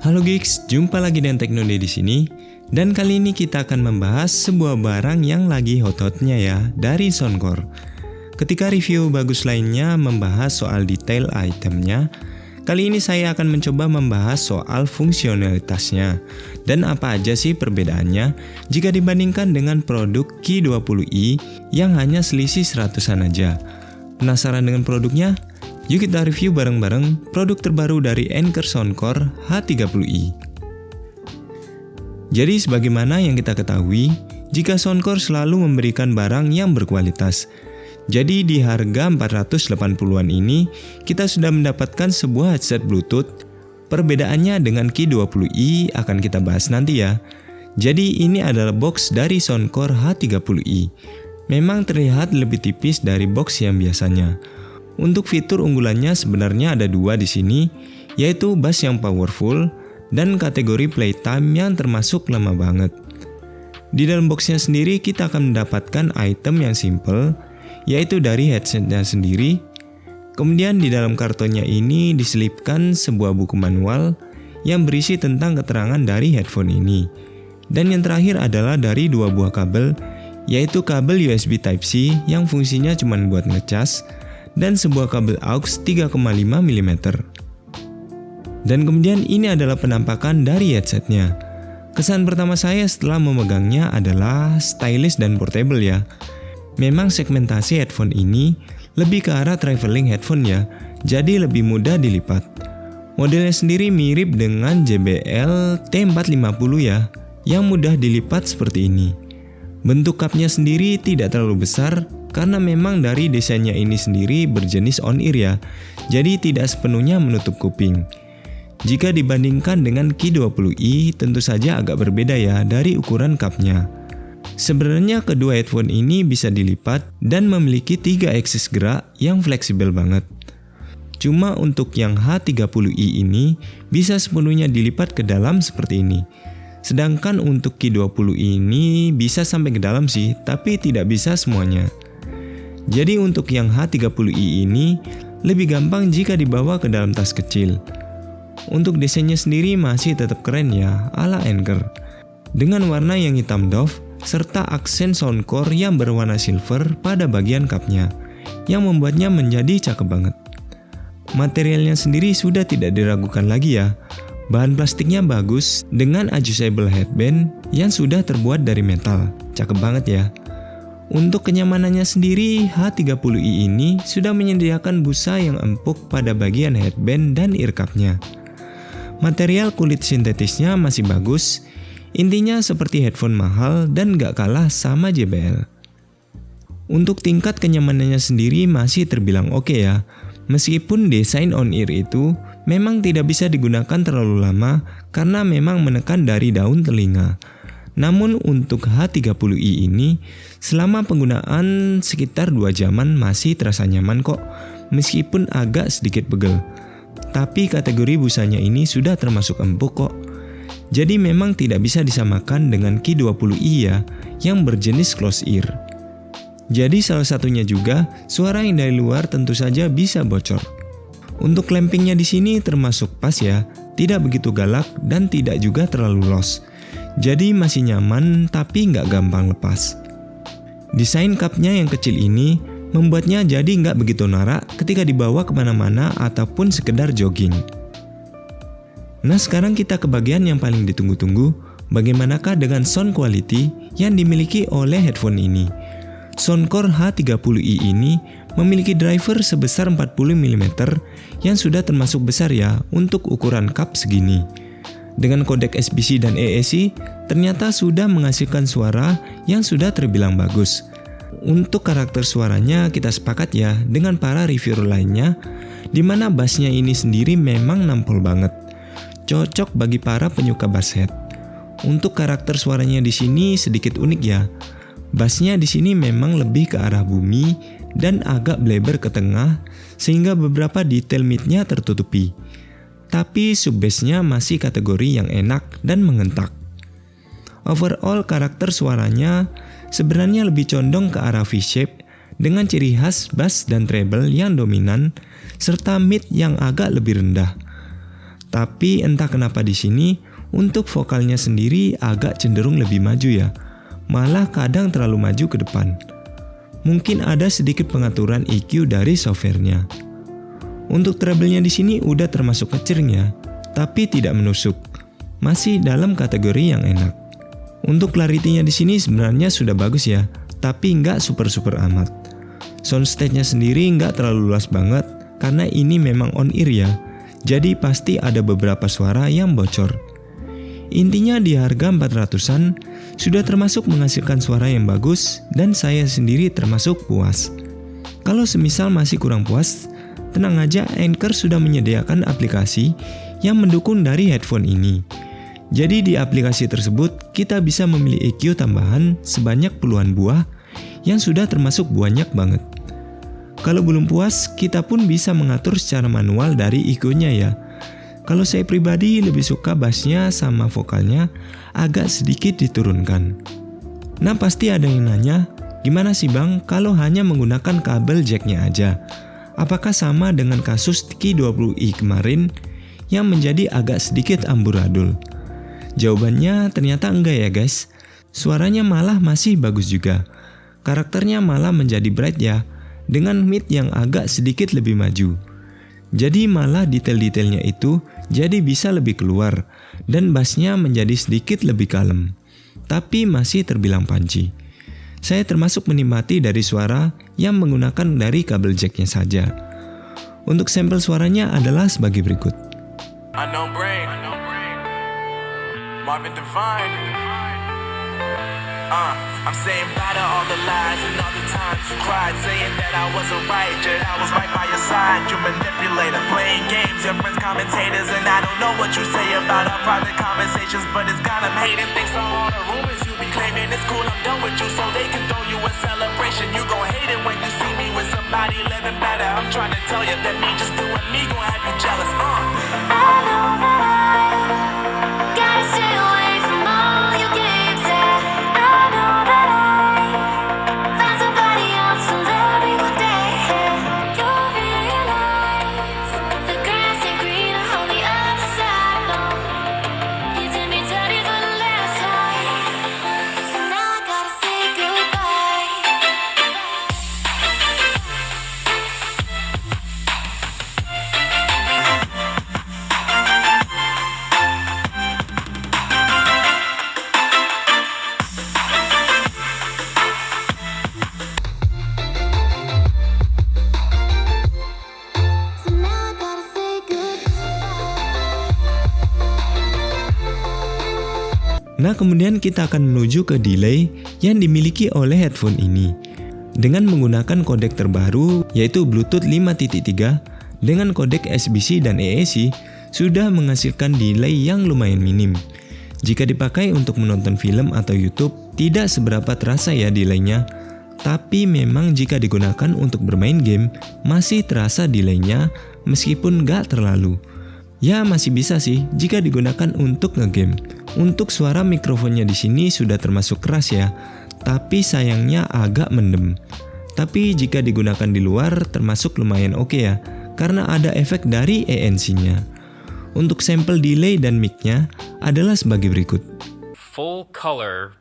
Halo Geeks, jumpa lagi dengan Teknode di sini. Dan kali ini kita akan membahas sebuah barang yang lagi hot-hotnya ya, dari Soundcore. Ketika review bagus lainnya membahas soal detail itemnya, kali ini saya akan mencoba membahas soal fungsionalitasnya dan apa aja sih perbedaannya jika dibandingkan dengan produk Q20i yang hanya selisih 100-an aja. Penasaran dengan produknya? Yuk kita review bareng-bareng produk terbaru dari Anker Soundcore H30i. Jadi sebagaimana yang kita ketahui, jika Soundcore selalu memberikan barang yang berkualitas. Jadi di harga 480-an ini, kita sudah mendapatkan sebuah headset Bluetooth. Perbedaannya dengan Q20i akan kita bahas nanti ya. Jadi ini adalah box dari Soundcore H30i. Memang terlihat lebih tipis dari box yang biasanya. Untuk fitur unggulannya sebenarnya ada dua di sini, yaitu bass yang powerful dan kategori playtime yang termasuk lama banget. Di dalam boxnya sendiri kita akan mendapatkan item yang simple, yaitu dari headsetnya sendiri. Kemudian di dalam kartonnya ini diselipkan sebuah buku manual yang berisi tentang keterangan dari headphone ini. Dan yang terakhir adalah dari dua buah kabel, yaitu kabel USB Type-C yang fungsinya cuma buat ngecas, dan sebuah kabel aux 3,5 mm. Dan kemudian ini adalah penampakan dari headsetnya. Kesan pertama saya setelah memegangnya adalah stylish dan portable ya. Memang segmentasi headphone ini lebih ke arah traveling headphone ya, jadi lebih mudah dilipat. Modelnya sendiri mirip dengan JBL T450 ya, yang mudah dilipat seperti ini. Bentuk cupnya sendiri tidak terlalu besar, karena memang dari desainnya ini sendiri berjenis on-ear ya, jadi tidak sepenuhnya menutup kuping. Jika dibandingkan dengan Q20i tentu saja agak berbeda ya dari ukuran cupnya. Sebenarnya kedua headphone ini bisa dilipat dan memiliki 3 aksis gerak yang fleksibel banget. Cuma untuk yang H30i ini bisa sepenuhnya dilipat ke dalam seperti ini. Sedangkan untuk Q20i ini bisa sampai ke dalam sih, tapi tidak bisa semuanya. Jadi untuk yang H30i ini lebih gampang jika dibawa ke dalam tas kecil. Untuk desainnya sendiri masih tetap keren ya, ala Anker. Dengan warna yang hitam doff, serta aksen Soundcore yang berwarna silver pada bagian cupnya, yang membuatnya menjadi cakep banget. Materialnya sendiri sudah tidak diragukan lagi ya. Bahan plastiknya bagus dengan adjustable headband yang sudah terbuat dari metal. Cakep banget ya. Untuk kenyamanannya sendiri, H30i ini sudah menyediakan busa yang empuk pada bagian headband dan ear cup-nya. Material kulit sintetisnya masih bagus, intinya seperti headphone mahal dan gak kalah sama JBL. Untuk tingkat kenyamanannya sendiri masih terbilang oke ya, meskipun desain on-ear itu memang tidak bisa digunakan terlalu lama karena memang menekan dari daun telinga. Namun untuk H30i ini, selama penggunaan sekitar 2 jaman masih terasa nyaman kok, meskipun agak sedikit pegel. Tapi kategori busanya ini sudah termasuk empuk kok. Jadi memang tidak bisa disamakan dengan Q20i ya, yang berjenis close ear. Jadi salah satunya juga, suara yang dari luar tentu saja bisa bocor. Untuk clampingnya di sini termasuk pas ya, tidak begitu galak dan tidak juga terlalu loose. Jadi masih nyaman tapi nggak gampang lepas. Desain cupnya yang kecil ini membuatnya jadi nggak begitu norak ketika dibawa kemana-mana ataupun sekedar jogging. Nah sekarang kita ke bagian yang paling ditunggu-tunggu, bagaimanakah dengan sound quality yang dimiliki oleh headphone ini. Soundcore H30i ini memiliki driver sebesar 40 mm yang sudah termasuk besar ya untuk ukuran cup segini. Dengan kodek SBC dan AAC, ternyata sudah menghasilkan suara yang sudah terbilang bagus. Untuk karakter suaranya kita sepakat ya dengan para reviewer lainnya, di mana bassnya ini sendiri memang nampol banget. Cocok bagi para penyuka bass head. Untuk karakter suaranya di sini sedikit unik ya. Bassnya di sini memang lebih ke arah bumi dan agak bleber ke tengah, sehingga beberapa detail mid-nya tertutupi. Tapi sub-bassnya masih kategori yang enak dan mengentak. Overall karakter suaranya sebenarnya lebih condong ke arah V-shape dengan ciri khas bass dan treble yang dominan serta mid yang agak lebih rendah. Tapi entah kenapa di sini untuk vokalnya sendiri agak cenderung lebih maju ya. Malah kadang terlalu maju ke depan. Mungkin ada sedikit pengaturan EQ dari softwarenya. Untuk treble-nya di sini udah termasuk kecering ya, tapi tidak menusuk. Masih dalam kategori yang enak. Untuk clarity-nya di sini sebenarnya sudah bagus ya, tapi nggak super-super amat. Soundstage-nya sendiri nggak terlalu luas banget, karena ini memang on ear ya. Jadi pasti ada beberapa suara yang bocor. Intinya di harga 400-an sudah termasuk menghasilkan suara yang bagus dan saya sendiri termasuk puas. Kalau semisal masih kurang puas, tenang aja, Anchor sudah menyediakan aplikasi yang mendukung dari headphone ini. Jadi di aplikasi tersebut kita bisa memilih EQ tambahan sebanyak puluhan buah yang sudah termasuk banyak banget. Kalau belum puas, kita pun bisa mengatur secara manual dari EQ-nya ya. Kalau saya pribadi lebih suka bassnya sama vokalnya agak sedikit diturunkan. Nah pasti ada yang nanya, gimana sih bang kalau hanya menggunakan kabel jack-nya aja? Apakah sama dengan kasus Q20i kemarin yang menjadi agak sedikit amburadul? Jawabannya ternyata enggak ya guys. Suaranya malah masih bagus juga. Karakternya malah menjadi bright ya, dengan mid yang agak sedikit lebih maju. Jadi malah detail-detailnya itu jadi bisa lebih keluar dan bassnya menjadi sedikit lebih kalem. Tapi masih terbilang punchy. Saya termasuk menikmati dari suara yang menggunakan dari kabel jacknya saja. Untuk sampel suaranya adalah sebagai berikut. Unknown Brain, Marvin Devine. I'm saying bye to all the lies and all the times you cried, saying that I wasn't right, yet I was right by your side. You manipulator, playing games, your friends commentators, and I don't know what you say about our private conversations, but it's got them hating. Thanks to all the rumors you be claiming, it's cool, I'm done with you, so they can throw you a celebration. You gon' hate it when you see me with somebody living better. I'm trying to tell you that me just doing me gon' have you jealous. I know that I gotta stay away from all your games, yeah. I know that I found somebody else to love me one day, yeah. You'll realize the grass ain't greener on the other side, no. You did me dirty for the last time, so now I gotta say goodbye. So now I gotta say goodbye. Nah kemudian kita akan menuju ke delay yang dimiliki oleh headphone ini. Dengan menggunakan kodek terbaru yaitu Bluetooth 5.3 dengan kodek SBC dan AAC sudah menghasilkan delay yang lumayan minim. Jika dipakai untuk menonton film atau YouTube tidak seberapa terasa ya delaynya. Tapi memang jika digunakan untuk bermain game masih terasa delaynya meskipun gak terlalu. Ya masih bisa sih jika digunakan untuk ngegame. Untuk suara mikrofonnya di sini sudah termasuk keras ya, tapi sayangnya agak mendem. Tapi jika digunakan di luar termasuk lumayan oke ya, karena ada efek dari ANC-nya. Untuk sampel delay dan mic-nya adalah sebagai berikut. Full color,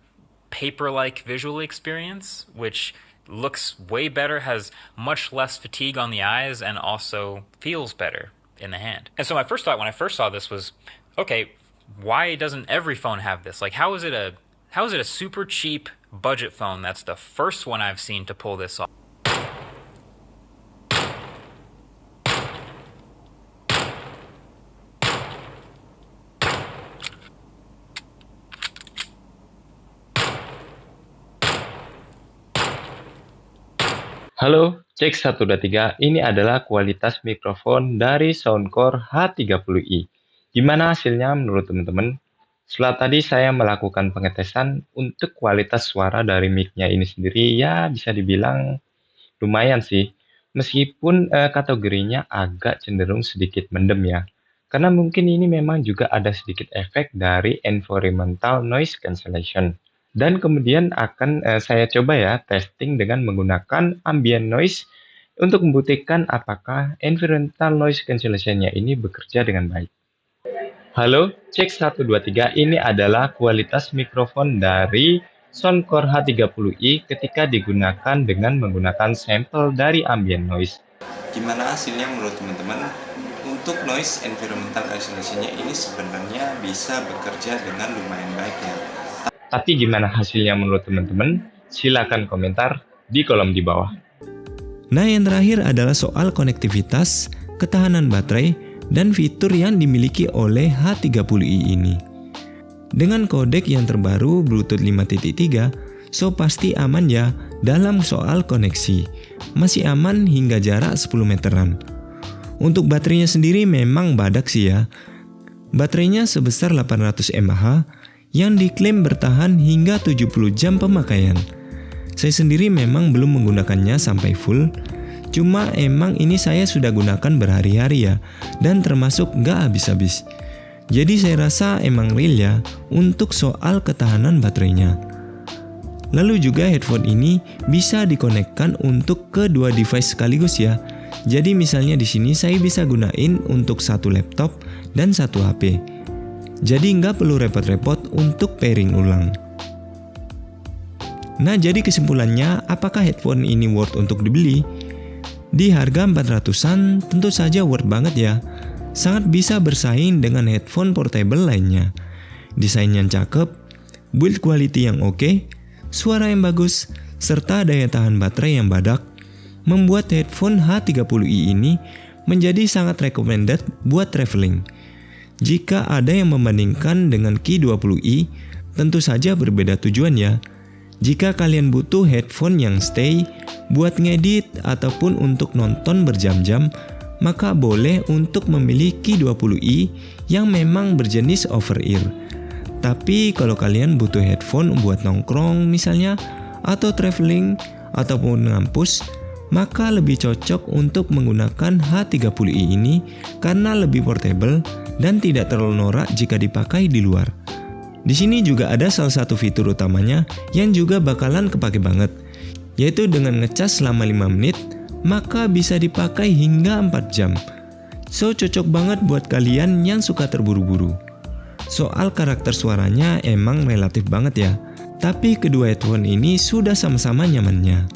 paper-like visual experience, which looks way better, has much less fatigue on the eyes, and also feels better in the hand. And so my first thought when I first saw this was, okay, why doesn't every phone have this? Like, how is it a super cheap budget phone that's the first one I've seen to pull this off? Halo, cek 1, 2, 3. Ini adalah kualitas mikrofon dari Soundcore H30i. Gimana hasilnya menurut teman-teman? Setelah tadi saya melakukan pengetesan untuk kualitas suara dari mic-nya ini sendiri, ya bisa dibilang lumayan sih. Meskipun kategorinya agak cenderung sedikit mendem ya. Karena mungkin ini memang juga ada sedikit efek dari environmental noise cancellation. Dan kemudian akan saya coba ya testing dengan menggunakan ambient noise untuk membuktikan apakah environmental noise cancellation-nya ini bekerja dengan baik. Halo, cek 1 2 3. Ini adalah kualitas mikrofon dari Soundcore H30i ketika digunakan dengan menggunakan sampel dari ambient noise. Gimana hasilnya menurut teman-teman? Untuk noise environmental isolation-nya ini sebenarnya bisa bekerja dengan lumayan baik ya. Tapi gimana hasilnya menurut teman-teman? Silakan komentar di kolom di bawah. Nah, yang terakhir adalah soal konektivitas, ketahanan baterai, dan fitur yang dimiliki oleh H30i ini. Dengan kodek yang terbaru Bluetooth 5.3, so pasti aman ya dalam soal koneksi. Masih aman hingga jarak 10 meteran. Untuk baterainya sendiri memang badak sih ya. Baterainya sebesar 800 mAh yang diklaim bertahan hingga 70 jam pemakaian. Saya sendiri memang belum menggunakannya sampai full, cuma emang ini saya sudah gunakan berhari-hari ya, dan termasuk gak habis-habis. Jadi saya rasa emang real ya untuk soal ketahanan baterainya. Lalu juga headphone ini bisa dikonekkan untuk kedua device sekaligus ya. Jadi misalnya di sini saya bisa gunain untuk satu laptop dan satu HP. Jadi nggak perlu repot-repot untuk pairing ulang. Nah, jadi kesimpulannya, apakah headphone ini worth untuk dibeli? Di harga 400-an tentu saja worth banget ya. Sangat bisa bersaing dengan headphone portable lainnya. Desain yang cakep, build quality yang oke, suara yang bagus, serta daya tahan baterai yang badak, membuat headphone H30i ini menjadi sangat recommended buat traveling. Jika ada yang membandingkan dengan Q20i, tentu saja berbeda tujuan ya. Jika kalian butuh headphone yang stay, buat ngedit ataupun untuk nonton berjam-jam, maka boleh untuk memilih Q20i yang memang berjenis over-ear. Tapi kalau kalian butuh headphone buat nongkrong misalnya, atau traveling, ataupun ngampus, maka lebih cocok untuk menggunakan H30i ini karena lebih portable dan tidak terlalu norak jika dipakai di luar. Di sini juga ada salah satu fitur utamanya yang juga bakalan kepake banget, yaitu dengan ngecas selama 5 menit, maka bisa dipakai hingga 4 jam. So cocok banget buat kalian yang suka terburu-buru. Soal karakter suaranya emang relatif banget ya, tapi kedua headphone ini sudah sama-sama nyamannya.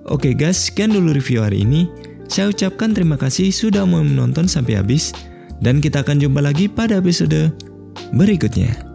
Oke guys, sekian dulu review hari ini. Saya ucapkan terima kasih sudah mau menonton sampai habis, dan kita akan jumpa lagi pada episode berikutnya.